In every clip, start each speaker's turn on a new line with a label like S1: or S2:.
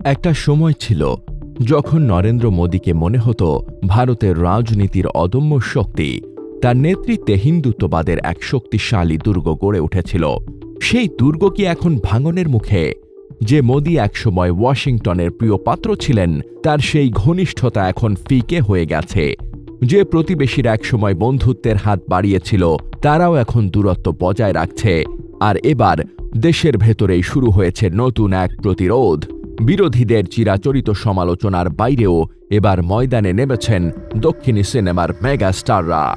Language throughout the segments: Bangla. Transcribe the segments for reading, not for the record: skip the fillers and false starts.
S1: একটা সময় ছিল যখন নরেন্দ্র মোদীকে মনে হতো ভারতের রাজনীতির অদম্য শক্তি, তার নেতৃত্বে হিন্দুত্ববাদের এক শক্তিশালী দুর্গ গড়ে উঠেছিল। সেই দুর্গ কি এখন ভাঙনের মুখে? যে মোদী একসময় ওয়াশিংটনের প্রিয় পাত্র ছিলেন, তার সেই ঘনিষ্ঠতা এখন ফিকে হয়ে গেছে। যে প্রতিবেশীরা একসময় বন্ধুত্বের হাত বাড়িয়েছিল, তারাও এখন দূরত্ব বজায় রাখছে। আর এবার দেশের ভেতরেই শুরু হয়েছে নতুন এক প্রতিরোধ। বিরোধীদের চিরাচরিত সমালোচনার বাইরেও এবার ময়দানে নেমেছেন দক্ষিণী সিনেমার মেগা স্টাররা।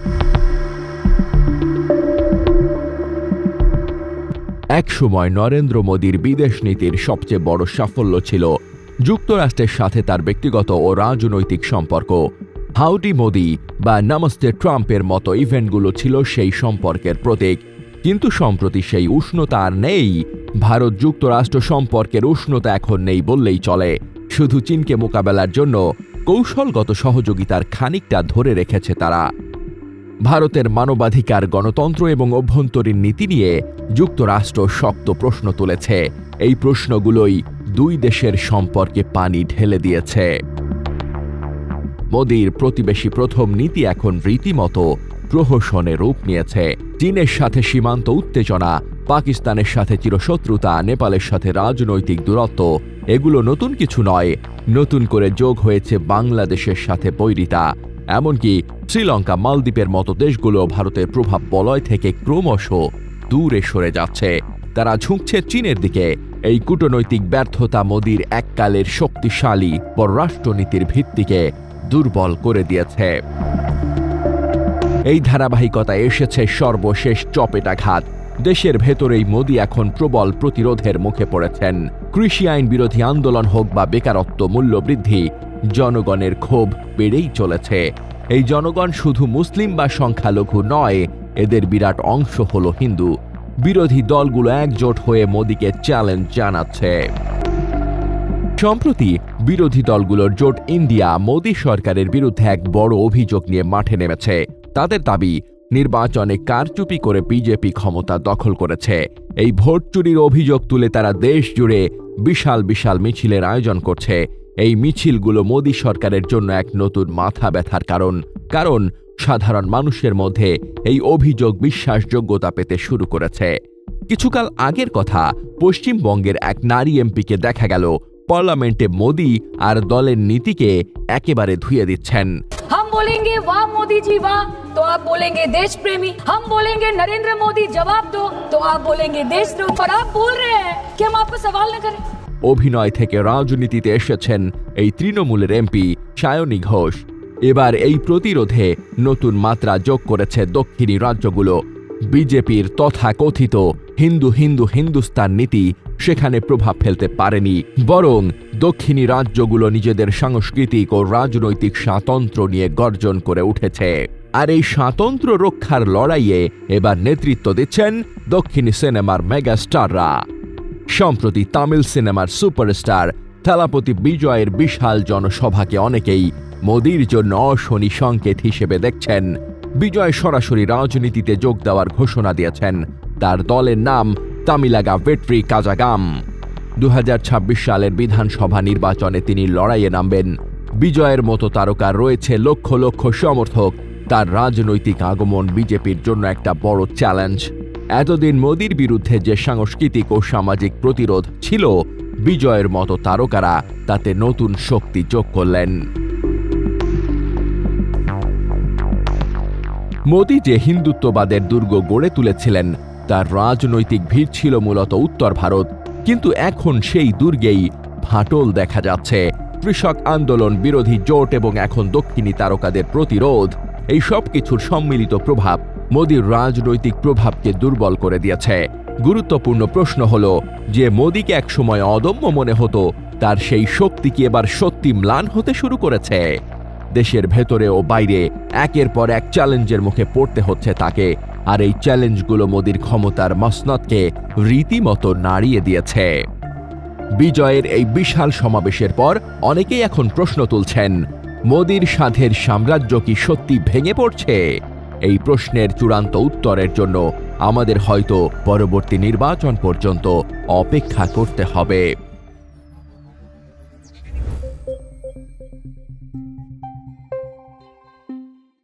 S1: একসময় নরেন্দ্র মোদীর বিদেশ নীতির সবচেয়ে বড় সাফল্য ছিল যুক্তরাষ্ট্রের সাথে তার ব্যক্তিগত ও রাজনৈতিক সম্পর্ক। হাউডি মোদি বা নমস্তে ট্রাম্পের মতো ইভেন্টগুলো ছিল সেই সম্পর্কের প্রতীক। কিন্তু সম্প্রতি সেই উষ্ণতা আর নেই। ভারত যুক্তরাষ্ট্র সম্পর্কের উষ্ণতা এখন নেই বললেই চলে। শুধু চীনকে মোকাবেলার জন্য কৌশলগত সহযোগিতার খানিকটা ধরে রেখেছে তারা। ভারতের মানবাধিকার, গণতন্ত্র এবং অভ্যন্তরীণ নীতি নিয়ে যুক্তরাষ্ট্র শক্ত প্রশ্ন তুলেছে। এই প্রশ্নগুলোই দুই দেশের সম্পর্কে পানি ঢেলে দিয়েছে। মোদীর প্রতিবেশী প্রথম নীতি এখন রীতিমতো প্রহসনে রূপ নিয়েছে। চীনের সাথে সীমান্ত উত্তেজনা, পাকিস্তানের সাথে চিরশত্রুতা, নেপালের সাথে রাজনৈতিক দূরত্ব, এগুলো নতুন কিছু নয়। নতুন করে যোগ হয়েছে বাংলাদেশের সাথে বৈরিতা। এমনকি শ্রীলঙ্কা, মালদ্বীপের মতো দেশগুলো ভারতের প্রভাব বলয় থেকে ক্রমশ দূরে সরে যাচ্ছে। তারা ঝুঁকছে চীনের দিকে। এই কূটনৈতিক ব্যর্থতা মোদীর এককালের শক্তিশালী পররাষ্ট্রনীতির ভিত্তিকে দুর্বল করে দিয়েছে। এই ধারাবাহিকতা এসেছে সর্বশেষ চপেটাঘাত। দেশের ভেতরেই মোদী এখন প্রবল প্রতিরোধের মুখে পড়েছেন। কৃষি আইন বিরোধী আন্দোলন হোক বা বেকারত্ব, মূল্যবৃদ্ধি, জনগণের ক্ষোভ বেড়েই চলেছে। এই জনগণ শুধু মুসলিম বা সংখ্যালঘু নয়, এদের বিরাট অংশ হল হিন্দু। বিরোধী দলগুলো একজোট হয়ে মোদীকে চ্যালেঞ্জ জানাচ্ছে। সম্প্রতি বিরোধী দলগুলোর জোট ইন্ডিয়া মোদী সরকারের বিরুদ্ধে এক বড় অভিযোগ নিয়ে মাঠে নেমেছে। তাদের দাবি, নির্বাচনে কারচুপি করে বিজেপি ক্ষমতা দখল করেছে। এই ভোট চুরির অভিযোগ তুলে তারা দেশ জুড়ে বিশাল বিশাল মিছিলের আয়োজন করছে। এই মিছিলগুলো মোদী সরকারের জন্য এক নতুন মাথা ব্যথার কারণ সাধারণ মানুষের মধ্যে এই অভিযোগ বিশ্বাসযোগ্যতা পেতে শুরু করেছে। কিছুকাল আগের কথা, পশ্চিমবঙ্গের এক নারী এমপিকে দেখা গেল পার্লামেন্টে মোদী আর দলের নীতিকে একেবারে ধুয়ে দিচ্ছেন।
S2: हम बोलेंगे वाह मोदी जी वाह, तो आप बोलेंगे देश प्रेमी। हम बोलेंगे नरेंद्र मोदी जवाब दो, तो आप बोलेंगे देशद्रोह। पर आप बोल रहे हैं कि हम आपको सवाल न करें।
S1: অভিনয় থেকে রাজনীতিতে এসেছেন এই তৃণমূলের এমপি সায়নী ঘোষ। এবার এই প্রতিরোধে নতুন মাত্রা যোগ করেছে দক্ষিণী রাজ্যগুলো। বিজেপির তথাকথিত হিন্দু হিন্দু হিন্দুস্তান নীতি সেখানে প্রভাব ফেলতে পারেনি, বরং দক্ষিণী রাজ্যগুলো নিজেদের সাংস্কৃতিক ও রাজনৈতিক স্বাতন্ত্র্য নিয়ে গর্জন করে উঠেছে। আর এই স্বাতন্ত্র্য রক্ষার লড়াইয়ে এবার নেতৃত্ব দিচ্ছেন দক্ষিণী সিনেমার মেগা স্টাররা। সম্প্রতি তামিল সিনেমার সুপারস্টার থালাপতি বিজয়ের বিশাল জনসভাকে অনেকেই মোদীর জন্য অশনি সংকেত হিসেবে দেখছেন। বিজয় সরাসরি রাজনীতিতে যোগ দেওয়ার ঘোষণা দিয়েছেন। তার দলের নাম তামিলাগা ভেট্রি কাজাগাম। 2026 সালের বিধানসভা নির্বাচনে তিনি লড়াইয়ে নামবেন। বিজয়ের মতো তারকার রয়েছে লক্ষ লক্ষ সমর্থক। তার রাজনৈতিক আগমন বিজেপির জন্য একটা বড় চ্যালেঞ্জ। এতদিন মোদীর বিরুদ্ধে যে সাংস্কৃতিক ও সামাজিক প্রতিরোধ ছিল, বিজয়ের মতো তারকারা তাতে নতুন শক্তি যোগ করলেন। মোদী যে হিন্দুত্ববাদের দুর্গ গড়ে তুলেছিলেন, তার রাজনৈতিক ভিড় ছিল মূলত উত্তর ভারত। কিন্তু এখন সেই দুর্গেই ফাটল দেখা যাচ্ছে। কৃষক আন্দোলন, বিরোধী জোট এবং এখন দক্ষিণী তারকাদের প্রতিরোধ, এই সব কিছুর সম্মিলিত প্রভাব মোদীর রাজনৈতিক প্রভাবকে দুর্বল করে দিয়েছে। গুরুত্বপূর্ণ প্রশ্ন হল, যে মোদীকে একসময় অদম্য মনে হতো, তার সেই শক্তি কি এবার সত্যি ম্লান হতে শুরু করেছে? দেশের ভেতরে ও বাইরে একের পর এক চ্যালেঞ্জের মুখে পড়তে হচ্ছে তাকে। আর এই চ্যালেঞ্জগুলো মোদীর ক্ষমতার মসনদকে রীতিমতো নাড়িয়ে দিয়েছে। বিজয়ের এই বিশাল সমাবেশের পর অনেকেই এখন প্রশ্ন তুলছেন, মোদীর সাধের সাম্রাজ্য কি সত্যি ভেঙে পড়ছে? এই প্রশ্নের চূড়ান্ত উত্তরের জন্য আমাদের হয়তো পরবর্তী নির্বাচন পর্যন্ত অপেক্ষা করতে হবে।